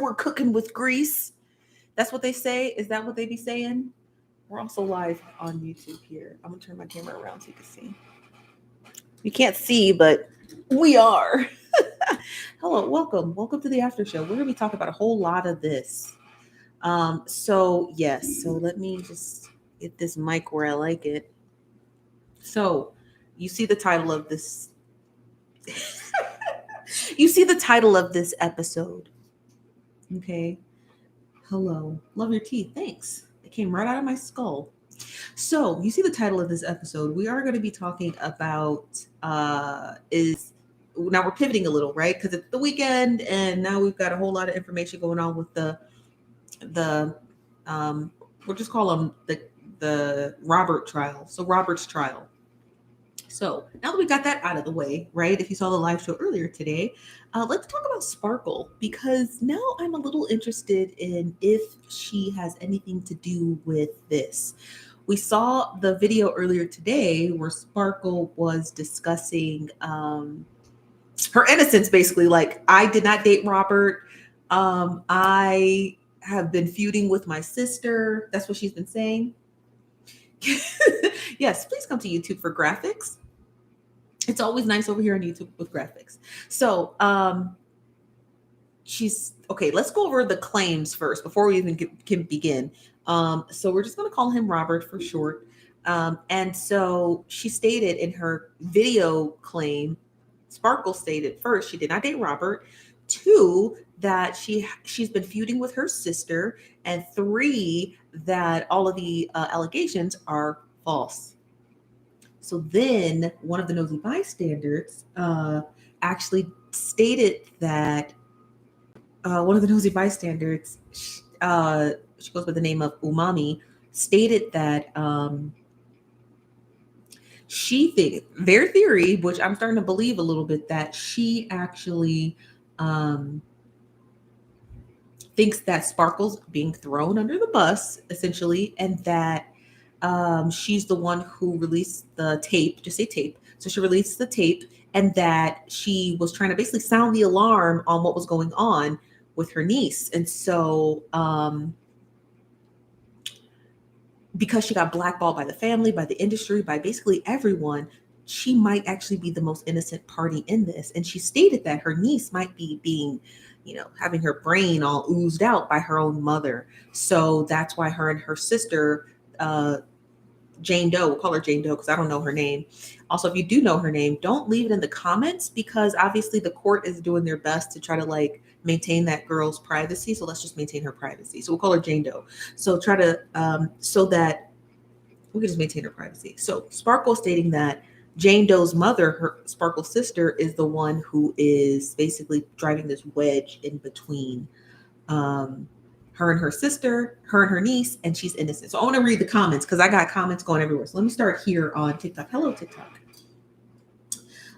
we're cooking with grease. That's what they say. Is that what they be saying? We're also live on YouTube here. I'm gonna turn my camera around so you can see. You can't see, but we are. Hello, welcome to the after show. We're gonna be talking about a whole lot of this. So let me just get this mic where I like it. So, you see the title of this. You see the title of this episode. Okay. Hello. Love your teeth. Thanks. It came right out of my skull. So, you see the title of this episode. We are going to be talking about now we're pivoting a little, right? Because it's the weekend and now we've got a whole lot of information going on with the we'll just call them the Robert trial. So Robert's trial. So now that we got that out of the way, right? If you saw the live show earlier today, let's talk about Sparkle, because now I'm a little interested in if she has anything to do with this. We saw the video earlier today where Sparkle was discussing her innocence, basically. Like, I did not date Robert. I have been feuding with my sister. That's what she's been saying. Yes, please come to YouTube for graphics. It's always nice over here on YouTube with graphics. So she's okay. Let's go over the claims first before we even can begin. So we're just going to call him Robert for short. And so she stated in her video claim, Sparkle stated first, she did not date Robert. 2, that she's been feuding with her sister, and 3, that all of the allegations are false. So then one of the nosy bystanders actually stated that one of the nosy bystanders, she goes by the name of Umami, stated that she thinks, their theory, which I'm starting to believe a little bit, that she actually thinks that Sparkle's being thrown under the bus, essentially, and that she's the one who released the tape, just say tape. So she released the tape, and that she was trying to basically sound the alarm on what was going on with her niece. And so because she got blackballed by the family, by the industry, by basically everyone, she might actually be the most innocent party in this. And she stated that her niece might be being, having her brain all oozed out by her own mother. So that's why her and her sister, Jane Doe, we'll call her Jane Doe because I don't know her name. Also, if you do know her name, don't leave it in the comments, because obviously the court is doing their best to try to maintain that girl's privacy. So let's just maintain her privacy. So we'll call her Jane Doe. So try to, so that we can just maintain her privacy. So Sparkle stating that Jane Doe's mother, her Sparkle's sister, is the one who is basically driving this wedge in between her and her sister, her and her niece, and she's innocent. So I want to read the comments because I got comments going everywhere. So let me start here on TikTok. Hello, TikTok.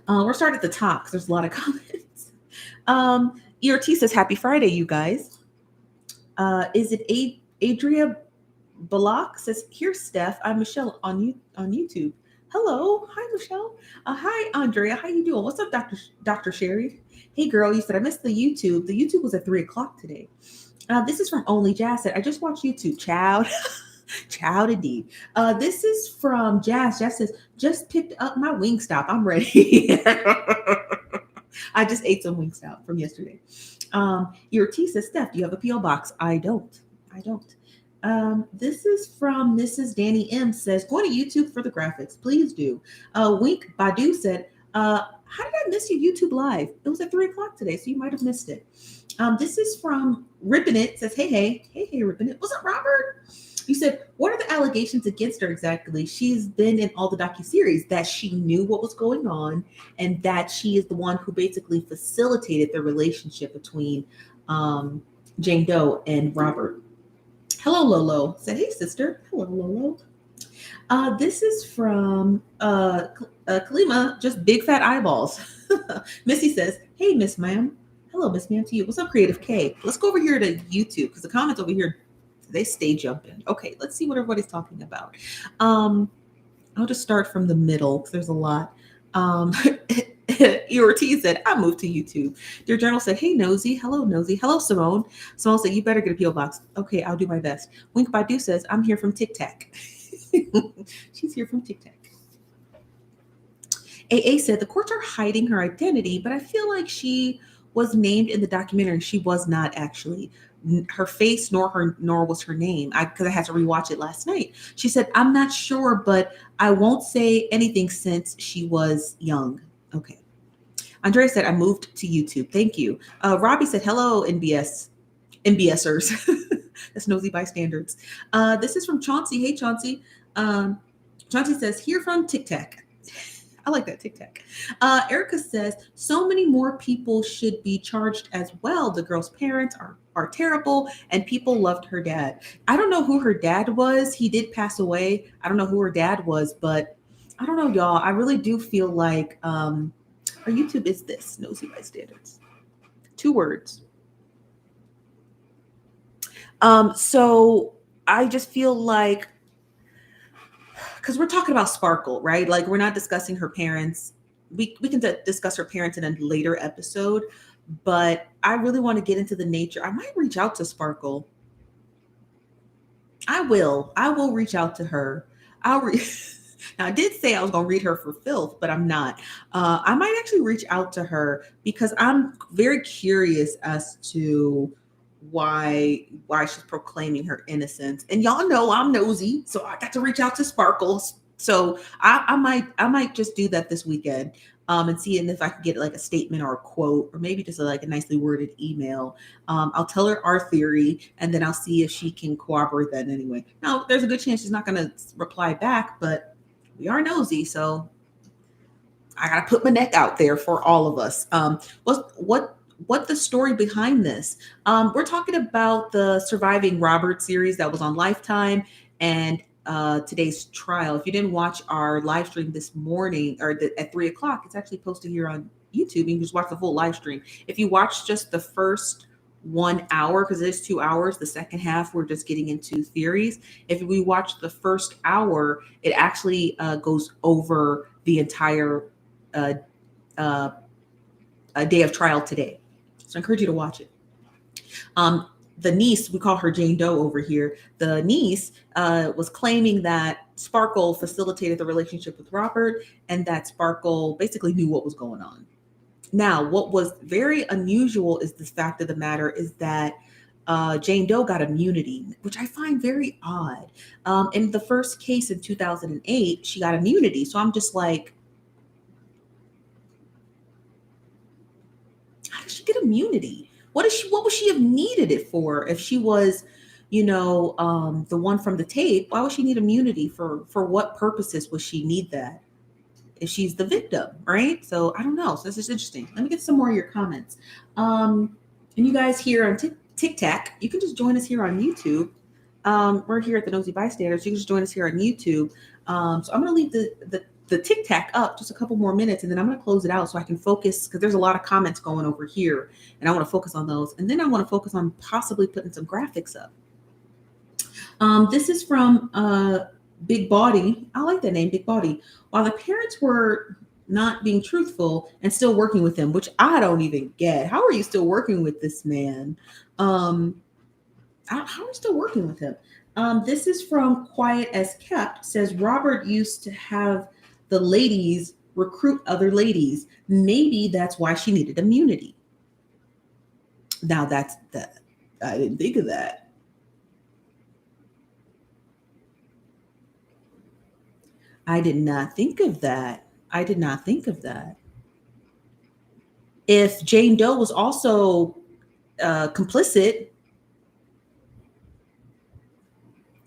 We're starting at the top because there's a lot of comments. ERT says, happy Friday, you guys. Is it Adria Balak says, here's Steph. I'm Michelle on YouTube. Hello. Hi, Michelle. Hi, Andrea. How you doing? What's up, Dr. Sherry? Hey, girl. You said I missed the YouTube. The YouTube was at 3:00 today. This is from Only Jazz. Said, I just watched YouTube. Child. Child indeed. This is from Jazz. Jazz says, just picked up my Wingstop. I'm ready. I just ate some Wingstop from yesterday. Your T says, Steph, do you have a P.O. box? I don't. This is from Mrs. Danny M. Says, going to YouTube for the graphics. Please do. Wink Badu said, how did I miss your YouTube live? It was at 3:00 today, so you might have missed it. This is from Rippin' It. Says, hey, Rippin' It. Was it Robert? You said, what are the allegations against her exactly? She's been in all the docuseries, that she knew what was going on, and that she is the one who basically facilitated the relationship between Jane Doe and Robert. Hello, Lolo. Said, hey, sister. Hello, Lolo. This is from Kalima, just big fat eyeballs. Missy says, hey, Miss Ma'am. Hello, Miss Ma'am to you. What's up, Creative K? Let's go over here to YouTube because the comments over here, they stay jumping. Okay, let's see what everybody's talking about. I'll just start from the middle because there's a lot. E. Ortiz said, I moved to YouTube. Dear Journal said, hey, Nosy. Hello, Nosy. Hello, Simone. Simone said, you better get a P.O. box. Okay, I'll do my best. Wink Badu says, I'm here from Tic Tac. She's here from Tic Tac. AA said, the courts are hiding her identity, but I feel like she was named in the documentary. She was not actually. Her face nor was her name. Because I had to rewatch it last night. She said, I'm not sure, but I won't say anything since she was young. Okay. Andrea said, I moved to YouTube. Thank you. Robbie said, hello, NBSers. That's nosy bystanders. This is from Chauncey. Hey, Chauncey. Chauncey says, here from Tic Tac. I like that, Tic Tac. Erica says, so many more people should be charged as well. The girl's parents are terrible, and people loved her dad. I don't know who her dad was. He did pass away. I don't know who her dad was, but I don't know, y'all. I really do feel like our YouTube is this, nosy bystanders. 2 words. So I just feel like, because we're talking about Sparkle, right? Like, we're not discussing her parents. We can discuss her parents in a later episode, but I really want to get into the nature. I might reach out to Sparkle. I will reach out to her. Now, I did say I was going to read her for filth, but I'm not. I might actually reach out to her because I'm very curious as to why she's proclaiming her innocence. And y'all know I'm nosy, so I got to reach out to Sparkles. So I might just do that this weekend, and see if I can get like a statement or a quote, or maybe just like a nicely worded email. I'll tell her our theory, and then I'll see if she can corroborate that anyway. Now, there's a good chance she's not going to reply back, but we are nosy, so I gotta put my neck out there for all of us. What the story behind this? We're talking about the Surviving Robert series that was on Lifetime, and today's trial. If you didn't watch our live stream this morning or at 3:00, it's actually posted here on YouTube. You can just watch the full live stream. If you watch just the first 1 hour, because it's 2 hours, the second half we're just getting into theories. If we watch the first hour, it actually goes over the entire day of trial today. So I encourage you to watch it. The niece, we call her Jane Doe over here. The niece was claiming that Sparkle facilitated the relationship with Robert, and that Sparkle basically knew what was going on. Now, what was very unusual is the fact of the matter is that Jane Doe got immunity, which I find very odd. In the first case in 2008, she got immunity. So I'm just like, how did she get immunity? What would she have needed it for if she was, the one from the tape? Why would she need immunity for what purposes would she need that? If she's the victim, right? So I don't know. So this is interesting. Let me get some more of your comments. And you guys here on Tic Tac, you can just join us here on YouTube. We're here at the Nosy Bystanders. You can just join us here on YouTube. So I'm going to leave the Tic Tac up just a couple more minutes, and then I'm going to close it out so I can focus, because there's a lot of comments going over here, and I want to focus on those. And then I want to focus on possibly putting some graphics up. This is from Big Body. I like that name, Big Body. While the parents were not being truthful and still working with him, which I don't even get. How are you still working with this man? How are you still working with him? This is from Quiet as Kept. Says Robert used to have the ladies recruit other ladies. Maybe that's why she needed immunity. Now that's that. I didn't think of that. I did not think of that. If Jane Doe was also complicit,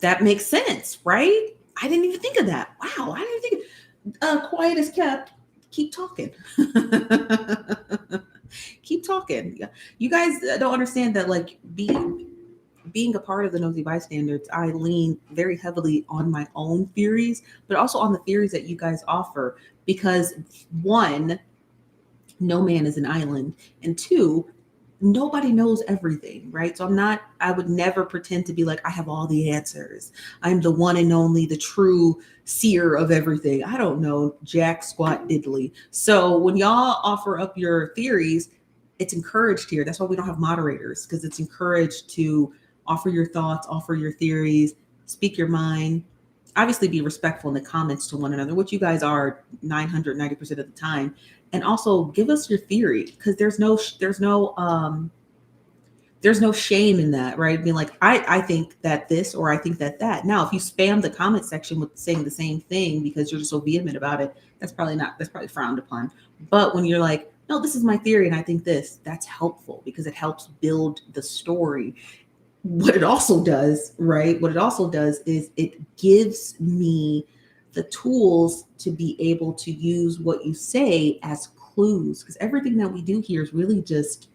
that makes sense, right? I didn't even think of that. Wow, I didn't think. Quiet as Kept. Keep talking. Keep talking. You guys don't understand that, like, being a part of the Nosy Bystanders, I lean very heavily on my own theories, but also on the theories that you guys offer. Because 1, no man is an island, and 2, nobody knows everything, right? So I would never pretend to be like, I have all the answers. I'm the one and only, the true seer of everything. I don't know jack squat diddly. So when y'all offer up your theories, it's encouraged here. That's why we don't have moderators, because it's encouraged to offer your thoughts, offer your theories, speak your mind. Obviously, be respectful in the comments to one another, which you guys are 990% of the time, and also give us your theory, because there's no shame in that, right? Being like, I think that this, or I think that that. Now, if you spam the comment section with saying the same thing because you're just so vehement about it, that's probably frowned upon. But when you're like, no, this is my theory and I think this, that's helpful because it helps build the story. What it also does, right? What it also does is it gives me the tools to be able to use what you say as clues, because everything that we do here is really just,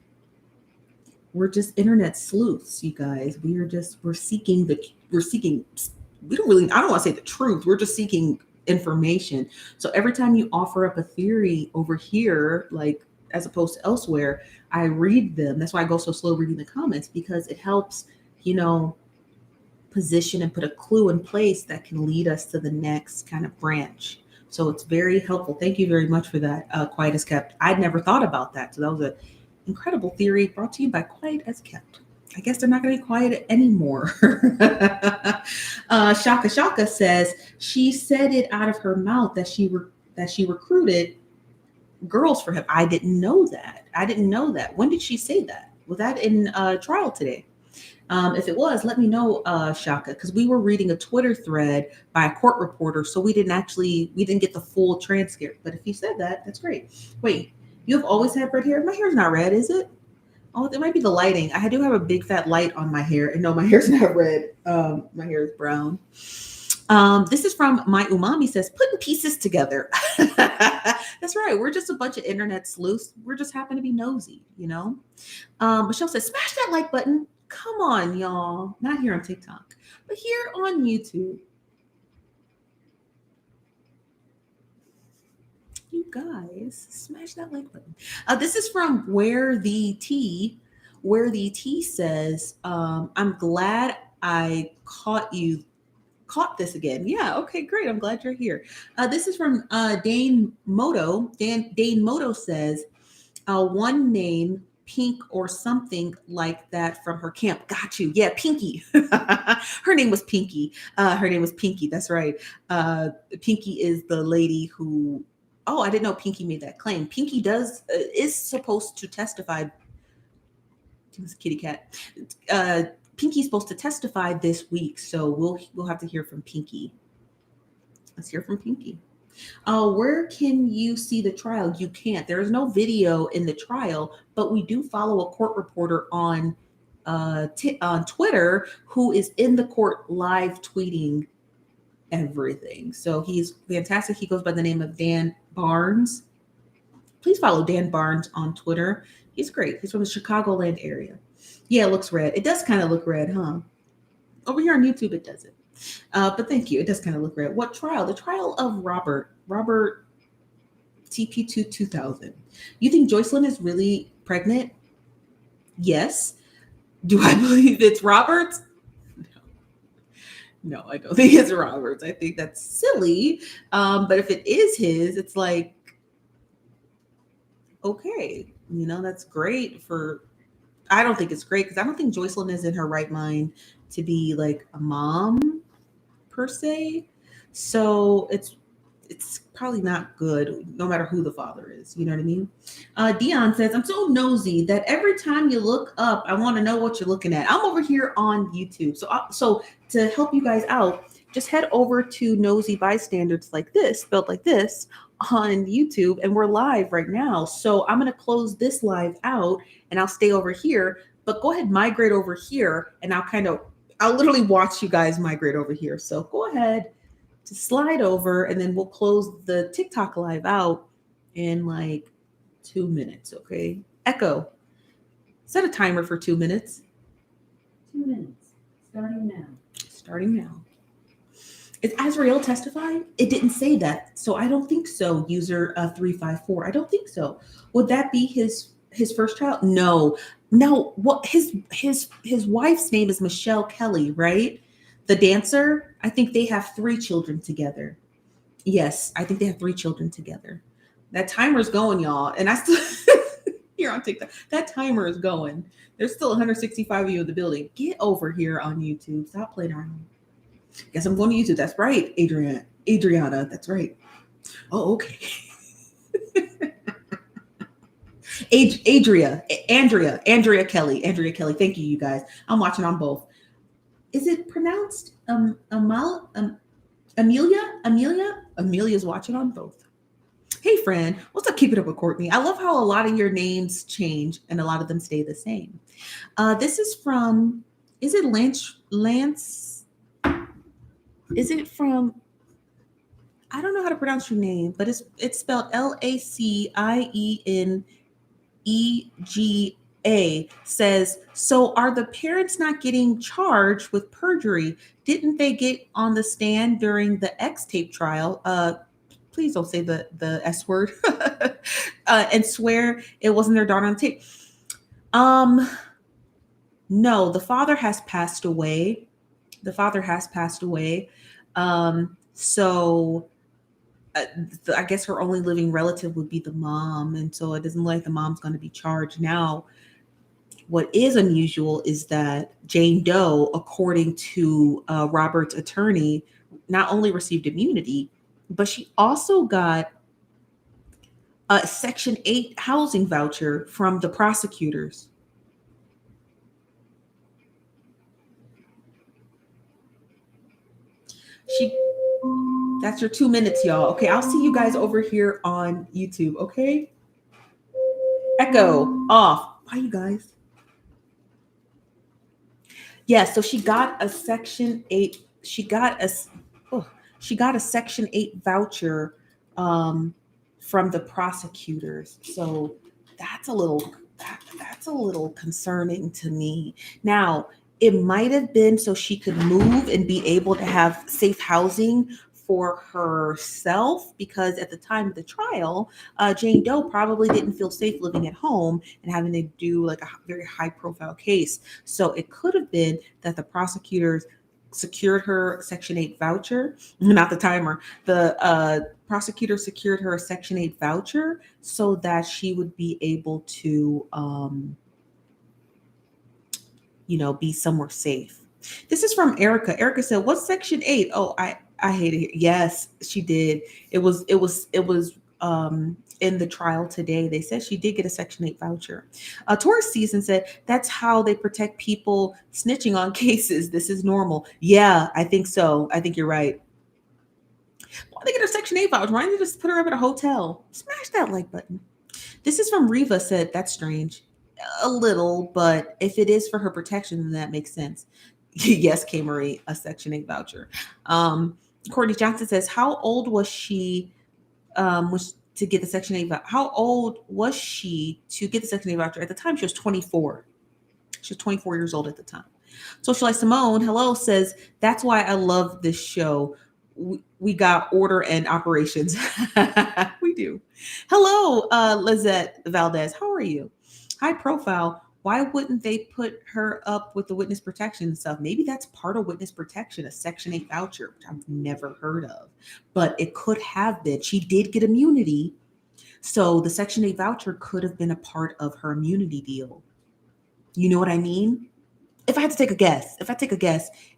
we're just internet sleuths, you guys. We're seeking, we don't really, I don't want to say the truth. We're just seeking information. So every time you offer up a theory over here, like as opposed to elsewhere, I read them. That's why I go so slow reading the comments, because it helps, you know, position and put a clue in place that can lead us to the next kind of branch. So it's very helpful. Thank you very much for that. Quiet as kept. I'd never thought about that. So that was an incredible theory brought to you by Quiet as Kept. I guess they're not going to be quiet anymore. Shaka Shaka says she said it out of her mouth that she recruited girls for him. I didn't know that. I didn't know that. When did she say that? Was that in trial today? If it was, let me know, Shaka, because we were reading a Twitter thread by a court reporter, so we didn't get the full transcript. But if you said that, that's great. Wait, you have always had red hair? My hair's not red, is it? Oh, it might be the lighting. I do have a big fat light on my hair, and no, my hair's not red. My hair is brown. This is from My Umami says, putting pieces together. That's right. We're just a bunch of internet sleuths. We're just happen to be nosy, you know? Michelle says, smash that like button. Come on, y'all. Not here on TikTok, but here on YouTube. You guys, smash that like button. This is from Where the Tea says, I'm glad I caught this again. Yeah, okay, great. I'm glad you're here. This is from Dane Moto. Dane Moto says, one name, Pink or something like that from her camp. Got you. Yeah, Pinky. Her name was Pinky. That's right. Pinky is the lady who. Oh, I didn't know Pinky made that claim. Pinky is supposed to testify. It's a kitty cat. Pinky's supposed to testify this week, so we'll have to hear from Pinky. Let's hear from Pinky. Where can you see the trial? You can't. There is no video in the trial, but we do follow a court reporter on Twitter who is in the court live tweeting everything. So he's fantastic. He goes by the name of Dan Barnes. Please follow Dan Barnes on Twitter. He's great. He's from the Chicagoland area. Yeah, it looks red. It does kind of look red, huh? Over here on YouTube, it doesn't. But thank you. It does kind of look red. What trial? The trial of Robert TP2 2000. You think Joycelyn is really pregnant? Yes. Do I believe it's Robert's? No, I don't think it's Robert's. I think that's silly. But if it is his, it's like, okay, that's great for. I don't think it's great because I don't think Joycelyn is in her right mind to be like a mom per se. So it's probably not good no matter who the father is. You know what I mean? Dion says, I'm so nosy that every time you look up, I want to know what you're looking at. I'm over here on YouTube. So to help you guys out, just head over to Nosy Bystanders like this, spelled like this, on YouTube, and we're live right now. So I'm going to close this live out and I'll stay over here, but go ahead, migrate over here, and I'll literally watch you guys migrate over here. So go ahead to slide over, and then we'll close the TikTok live out in like 2 minutes. Okay. Echo, set a timer for 2 minutes. 2 minutes. Starting now. Is Azrael testifying? It didn't say that. So I don't think so. User 354. I don't think so. Would that be his first trial? No. No, what his wife's name is Michelle Kelly, right? The dancer. I think they have three children together. Yes, I think they have three children together. That timer's going, y'all, and I still here on TikTok. That timer is going. There's still 165 of you in the building. Get over here on YouTube. Stop playing around. Guess I'm going to YouTube. That's right, Adriana. That's right. Oh, okay. Andrea Kelly. Thank you, you guys. I'm watching on both. Is it pronounced Amelia's watching on both. Hey friend, what's up? Keep it up with Courtney. I love how a lot of your names change and a lot of them stay the same. This is from, is it Lance? Is it from, I don't know how to pronounce your name, but it's spelled LACIENEGA. Says, so are the parents not getting charged with perjury? Didn't they get on the stand during the X tape trial? Please don't say the S word and swear it wasn't their daughter on tape. Um, no, the father has passed away. The father has passed away. So I guess her only living relative would be the mom, and so it doesn't look like the mom's going to be charged now. What is unusual is that Jane Doe, according to Robert's attorney, not only received immunity, but she also got a Section 8 housing voucher from the prosecutors. That's your 2 minutes, y'all. Okay, I'll see you guys over here on YouTube, okay? Echo off. Bye, you guys. Yeah, so she got a Section 8. She got a Section 8 voucher from the prosecutors. So that's a little concerning to me. Now, it might have been so she could move and be able to have safe housing for herself, because at the time of the trial, Jane Doe probably didn't feel safe living at home and having to do like a very high profile case. So it could have been that the prosecutors secured her Section 8 voucher, not the timer. The prosecutor secured her a Section 8 voucher so that she would be able to, be somewhere safe. This is from Erica. Erica said, "What's Section 8?" Oh, I hate it. Yes, she did. It was in the trial today. They said she did get a Section 8 voucher. Taurus Season said, "That's how they protect people snitching on cases. This is normal." Yeah, I think so. I think you're right. Why they get her Section 8 voucher? Why didn't they just put her up at a hotel? Smash that like button. This is from Riva said, "That's strange." A little, but if it is for her protection, then that makes sense. Yes, K. Marie, a Section 8 voucher. Courtney Johnson says, "How old was she was to get the Section 8 voucher? How old was she to get the Section 8 voucher? At the time, she was 24. She was 24 years old at the time." Socialite Simone, hello, says, "That's why I love this show. We got order and operations." We do. Hello, Lizette Valdez. How are you? High profile. Why wouldn't they put her up with the witness protection and stuff? Maybe that's part of witness protection, a Section 8 voucher, which I've never heard of. But it could have been. She did get immunity. So the Section 8 voucher could have been a part of her immunity deal. You know what I mean? If I had to take a guess,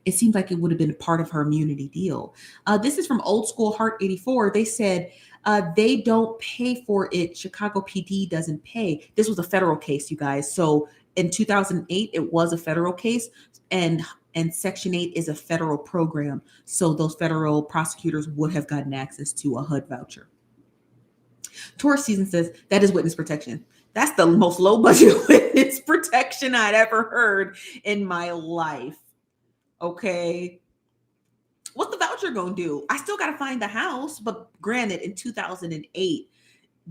it seems like it would have been part of her immunity deal. This is from Old School Heart 84. They said they don't pay for it. Chicago PD doesn't pay. This was a federal case, you guys. So in 2008, it was a federal case, and Section 8 is a federal program. So those federal prosecutors would have gotten access to a HUD voucher. Taurus Season says that is witness protection. That's the most low budget witness protection I'd ever heard in my life. Okay. What's the voucher going to do? I still got to find the house, but granted, in 2008,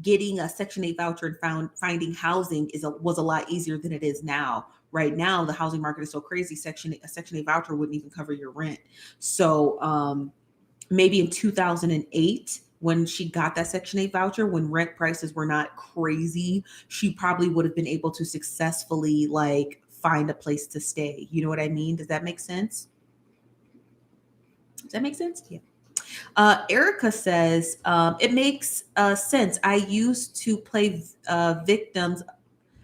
getting a Section 8 voucher and finding housing was a lot easier than it is now. Right now, the housing market is so crazy. A Section 8 voucher wouldn't even cover your rent. So maybe in 2008, when she got that Section 8 voucher, when rent prices were not crazy, she probably would have been able to successfully like find a place to stay. You know what I mean? Does that make sense? Does that make sense? Yeah. Erica says, it makes sense. Victims.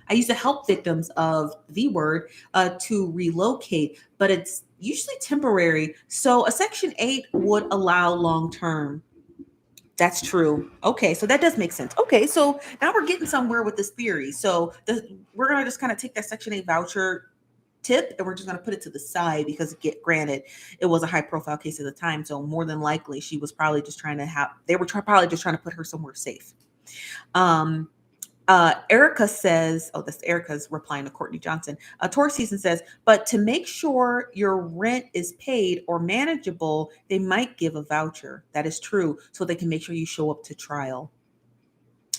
I used to help victims of the word to relocate, but it's usually temporary. So a Section 8 would allow long term. That's true. Okay, so that does make sense. Okay, so now we're getting somewhere with this theory. So we're gonna just kind of take that Section 8 voucher tip and we're just gonna put it to the side because get granted, it was a high profile case at the time. So more than likely, she was probably just trying to have. They were probably just trying to put her somewhere safe. Um, Erica says, oh, that's Erica's replying to Courtney Johnson. Tor Season says, but to make sure your rent is paid or manageable, they might give a voucher. That is true. So they can make sure you show up to trial.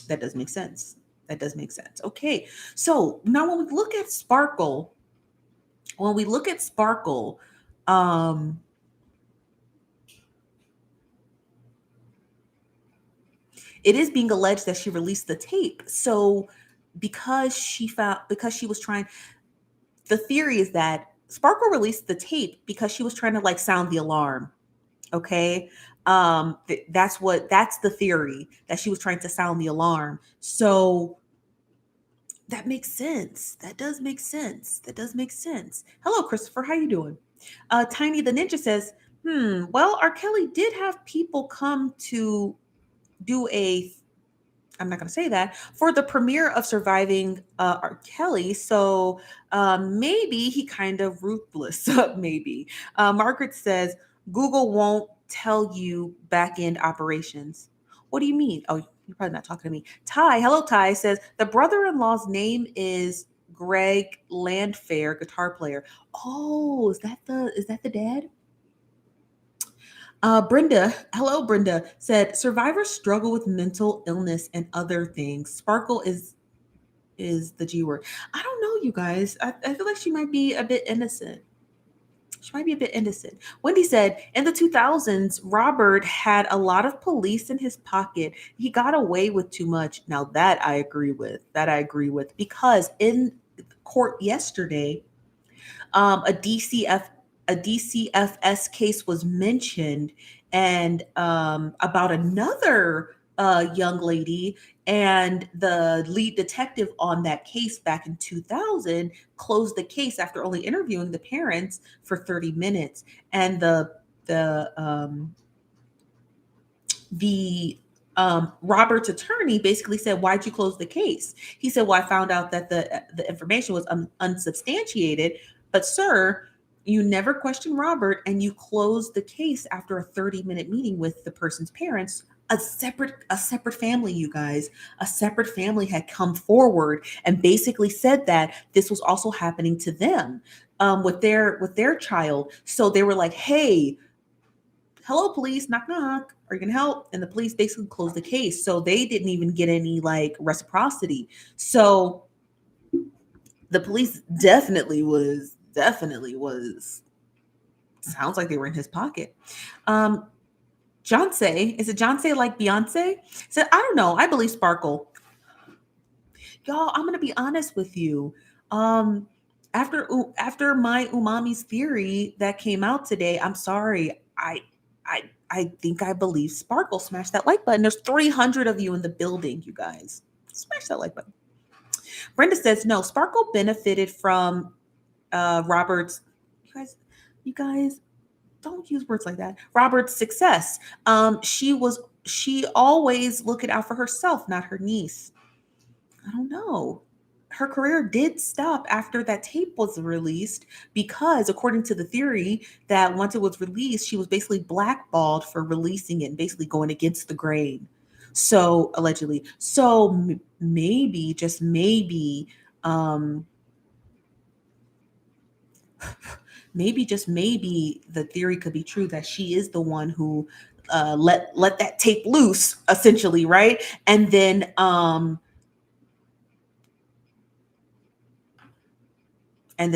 That does make sense. That does make sense. Okay. So now when we look at Sparkle, um, it is being alleged that she released the tape. So because she was trying, the theory is that Sparkle released the tape because she was trying to like sound the alarm. Okay. That's the theory, that she was trying to sound the alarm. So that makes sense. That does make sense. That does make sense. Hello, Christopher. How you doing? Tiny the Ninja says, well, R. Kelly did have people come to do a, I'm not going to say that, for the premiere of Surviving R. Kelly. So maybe he kind of ruthless. Maybe. Margaret says, Google won't tell you back end operations. What do you mean? Oh, you're probably not talking to me. Ty, hello, Ty says, the brother in law's name is Greg Landfair, guitar player. Oh, is that the dad? Brenda, hello, Brenda, said survivors struggle with mental illness and other things. Sparkle is the G word. I don't know, you guys. I feel like she might be a bit innocent. She might be a bit innocent. Wendy said, in the 2000s, Robert had a lot of police in his pocket. He got away with too much. Now that I agree with. That I agree with. Because in court yesterday, a DCFS case was mentioned, and about another young lady, and the lead detective on that case back in 2000 closed the case after only interviewing the parents for 30 minutes, and the Robert's attorney basically said, "Why'd you close the case?" He said, "Well, I found out that the information was unsubstantiated, but sir, you never questioned Robert, and you closed the case after a 30-minute meeting with the person's parents." A separate family, you guys, a separate family had come forward and basically said that this was also happening to them with their child. So they were like, "Hey, hello, police, knock knock, are you gonna help?" And the police basically closed the case, so they didn't even get any like reciprocity. So the police definitely was sounds like they were in his pocket. Johnsay, is it Johnsay like Beyonce? Said, I don't know, I believe Sparkle. Y'all, I'm gonna be honest with you. um after my umami's theory that came out today, I'm sorry, I think I believe Sparkle. Smash that like button. There's 300 of you in the building, you guys. Smash that like button. Brenda says no. Sparkle benefited from Robert's. You guys, don't use words like that. Robert's success. She always looking out for herself, not her niece. I don't know. Her career did stop after that tape was released because, according to the theory, that once it was released, she was basically blackballed for releasing it and basically going against the grain. So, allegedly. So, maybe, just maybe, um, maybe, just maybe, the theory could be true that she is the one who let that tape loose, essentially, right? And then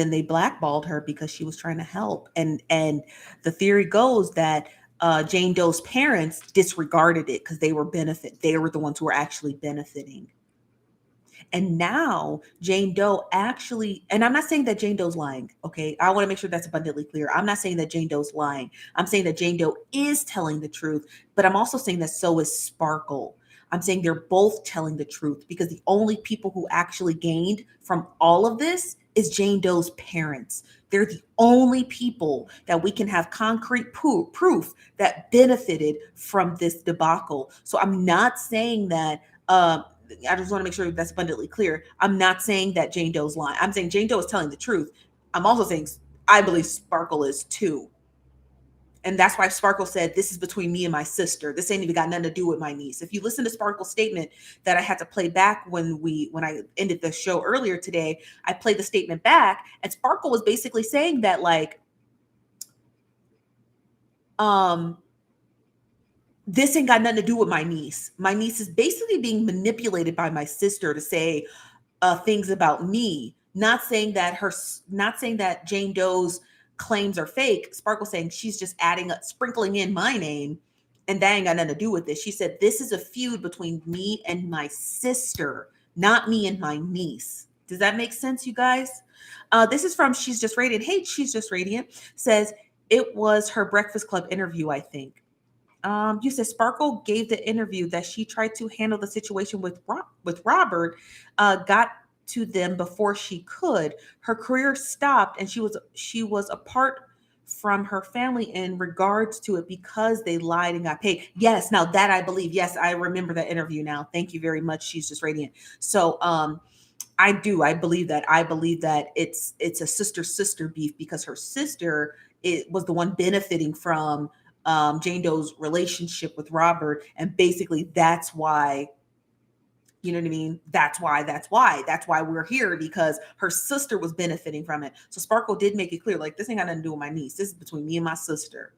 they blackballed her because she was trying to help. And the theory goes that Jane Doe's parents disregarded it because they were the ones who were actually benefiting. And now Jane Doe actually, and I'm not saying that Jane Doe's lying, okay? I want to make sure that's abundantly clear. I'm not saying that Jane Doe's lying. I'm saying that Jane Doe is telling the truth, but I'm also saying that so is Sparkle. I'm saying they're both telling the truth because the only people who actually gained from all of this is Jane Doe's parents. They're the only people that we can have concrete proof that benefited from this debacle. So I'm not saying that I just want to make sure that's abundantly clear. I'm not saying that Jane Doe's lying. I'm saying Jane Doe is telling the truth. I'm also saying I believe Sparkle is too. And that's why Sparkle said, this is between me and my sister. This ain't even got nothing to do with my niece. If you listen to Sparkle's statement that I had to play back when I ended the show earlier today, I played the statement back, and Sparkle was basically saying that, like, this ain't got nothing to do with my niece. My niece is basically being manipulated by my sister to say things about me. Not saying that Jane Doe's claims are fake. Sparkle saying she's just sprinkling in my name, and that ain't got nothing to do with this. She said this is a feud between me and my sister, not me and my niece. Does that make sense, you guys? This is from She's Just Radiant. Hey, She's Just Radiant says it was her Breakfast Club interview, I think. You said Sparkle gave the interview that she tried to handle the situation with Robert, got to them before she could. Her career stopped, and she was apart from her family in regards to it because they lied and got paid. Yes, now that I believe. Yes, I remember that interview now. Thank you very much. She's Just Radiant. So, I do. I believe that. I believe that it's a sister beef because her sister was the one benefiting from Jane Doe's relationship with Robert, and basically that's why. You know what I mean? That's why we're here, because her sister was benefiting from it. So Sparkle did make it clear, like, this ain't got nothing to do with my niece. This is between me and my sister.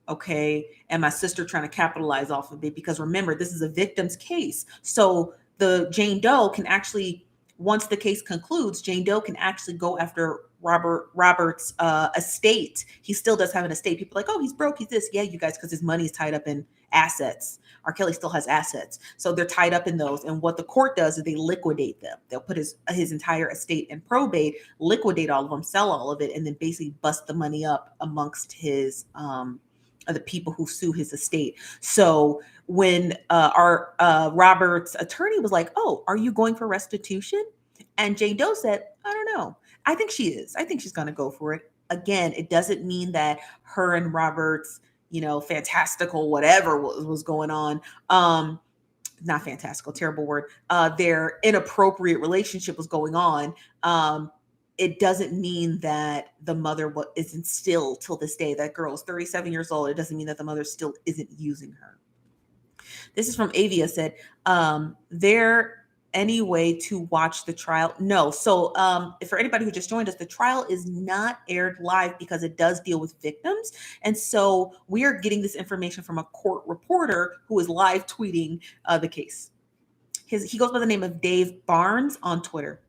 Okay. And my sister trying to capitalize off of it, because remember, this is a victim's case. So the Jane Doe can actually, once the case concludes, Jane Doe can actually go after Robert's estate. He still does have an estate. People are like, oh, he's broke, he's this. Yeah, you guys, because his money is tied up in assets. R. Kelly still has assets. So they're tied up in those. And what the court does is they liquidate them. They'll put his entire estate in probate, liquidate all of them, sell all of it, and then basically bust the money up amongst his the people who sue his estate. So when our Robert's attorney was like, oh, are you going for restitution? And Jane Doe said, I don't know. I think she is. I think she's going to go for it. Again, it doesn't mean that her and Robert's, fantastical whatever was going on. Not fantastical, terrible word. Their inappropriate relationship was going on. It doesn't mean that the mother isn't still, till this day, that girl is 37 years old. It doesn't mean that the mother still isn't using her. This is from Avia, said, there any way to watch the trial? No. So for anybody who just joined us, the trial is not aired live because it does deal with victims. And so we are getting this information from a court reporter who is live tweeting the case. He goes by the name of Dave Barnes on Twitter.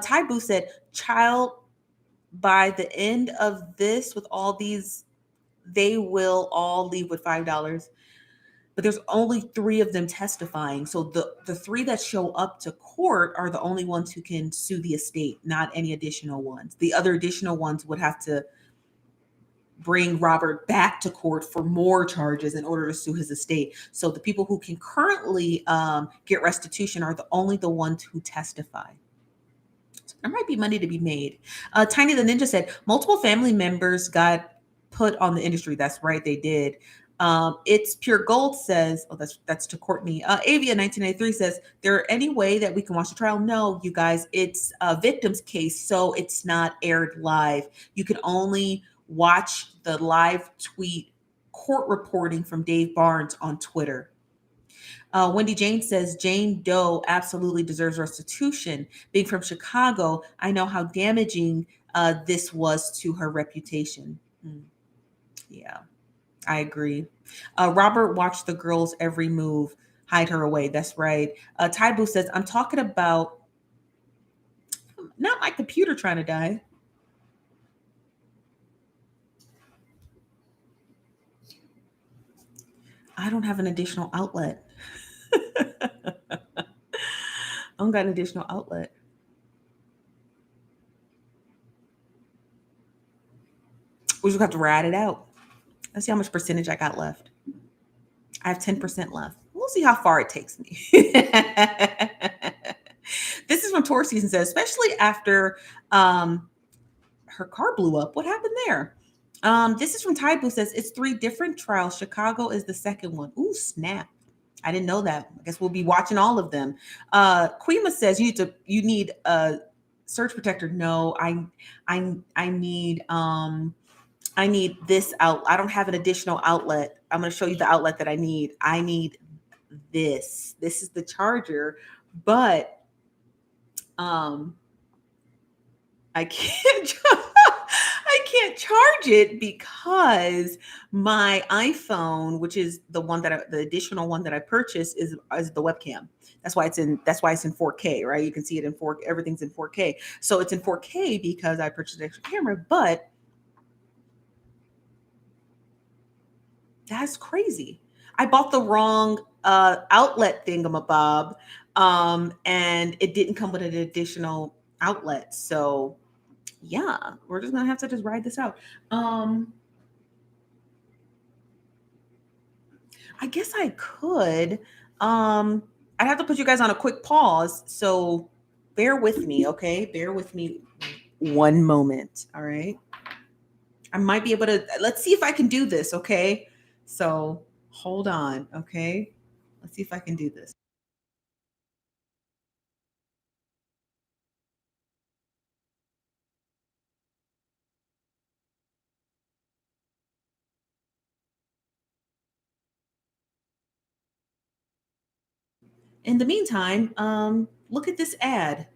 Ty Boo said, child, by the end of this, with all these, they will all leave with $5. But there's only 3 of them testifying. So the 3 that show up to court are the only ones who can sue the estate, not any additional ones. The other additional ones would have to bring Robert back to court for more charges in order to sue his estate. So the people who can currently get restitution are only the ones who testify. So there might be money to be made. Tiny the Ninja said, multiple family members got put on the industry. That's right, they did. It's Pure Gold says, oh, that's to Courtney. Avia 1983 says, there any way that we can watch the trial? No, you guys, it's a victim's case, so it's not aired live. You can only watch the live tweet court reporting from Dave Barnes on Twitter. Wendy Jane says, Jane Doe absolutely deserves restitution. Being from Chicago, I know how damaging this was to her reputation. Yeah. I agree. Robert watched the girl's every move, hide her away. That's right. Taibu says, I'm talking about not my computer trying to die. I don't have an additional outlet. I don't got an additional outlet. We just have to ride it out. Let's see how much percentage I got left. I have 10% left. We'll see how far it takes me. This is from Tour Season says, especially after um, her car blew up. What happened there? This is from Taibu says, it's three different trials. Chicago is the second one. Ooh, snap. I didn't know that. I guess we'll be watching all of them. Quima says you need a surge protector. No, I need this out. I don't have an additional outlet. I'm going to show you the outlet that I need. I need this. This is the charger, but um I can't I can't charge it because my iPhone, which is the additional one that I purchased is the webcam. That's why it's in 4K, right? You can see it in 4 everything's in 4K. So it's in 4K because I purchased an extra camera, but that's crazy. I bought the wrong outlet thingamabob, and it didn't come with an additional outlet. So yeah, we're just gonna have to just ride this out. Um, I guess I could. I'd have to put you guys on a quick pause. So bear with me, okay? Bear with me one moment. All right. I might be able to let's see if I can do this, okay? So hold on, okay? Let's see if I can do this. In the meantime, look at this ad.